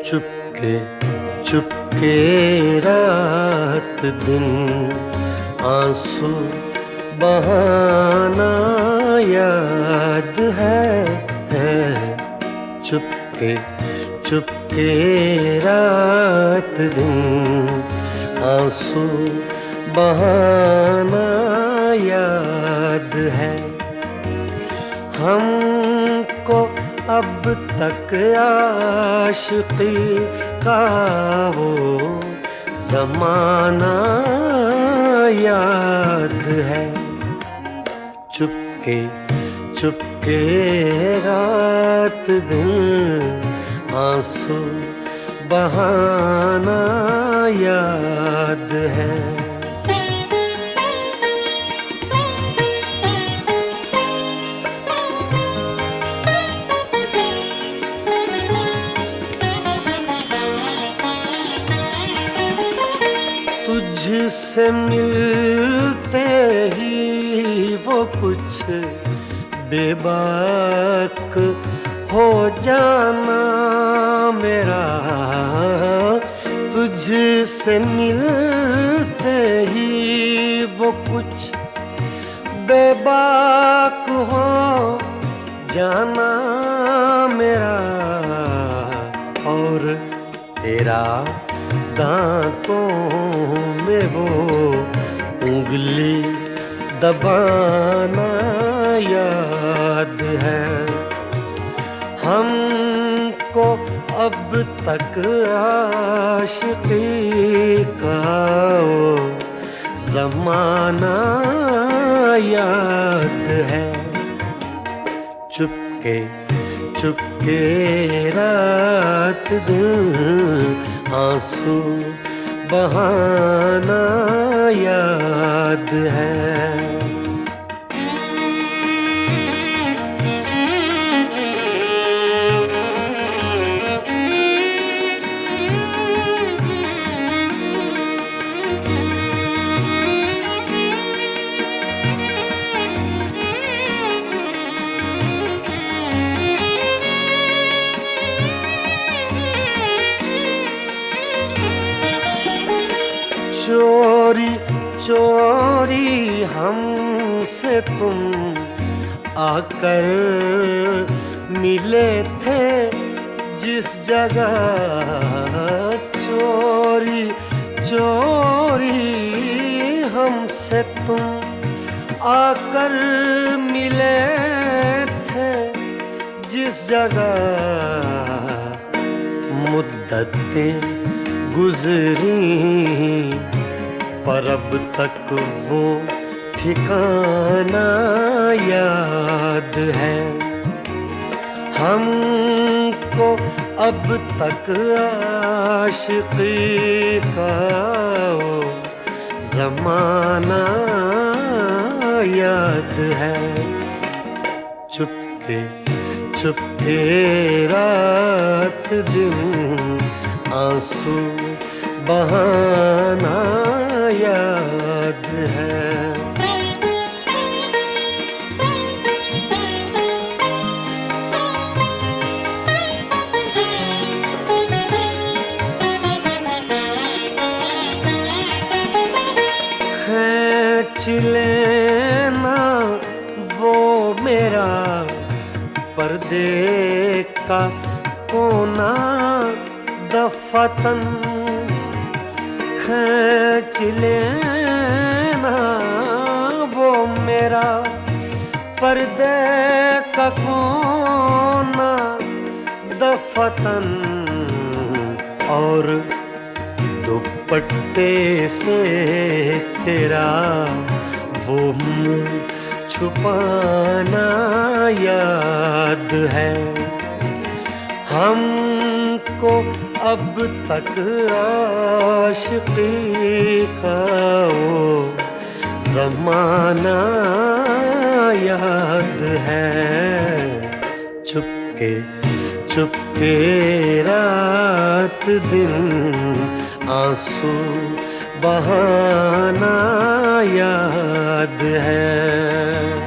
चुपके चुपके रात दिन आंसू बहाना याद है। चुपके चुपके रात दिन आंसू बहाना याद है। हमको अब तक आशिकी का वो ज़माना याद है। चुपके चुपके रात दिन आंसू बहाना याद है। तुझसे मिलते ही वो कुछ बेबाक हो जाना मेरा। तुझसे मिलते ही वो कुछ बेबाक हो जाना मेरा। और तेरा दांतों में वो उंगली दबाना याद है। हमको अब तक आशिकी का वो ज़माना याद है। चुपके चुपके रात दिन आंसू बहाना याद है। चोरी चोरी हमसे तुम आकर मिले थे जिस जगह। चोरी चोरी हमसे तुम आकर मिले थे जिस जगह। मुद्दतें गुजरी पर अब तक वो ठिकाना याद है। हमको अब तक आशिकी का वो ज़माना याद है। चुपके चुपके रात दिन आंसू बहाना याद है। खींच लेना वो मेरा पर्दे का कोना दफतन। खींच लेना वो मेरा पर्दे का कोना दफतन। और दुपट्टे से तेरा वो मुँह छुपाना याद है। हमको अब तक आशिकी का वो ज़माना याद है। चुपके चुपके रात दिन आंसू बहाना याद है।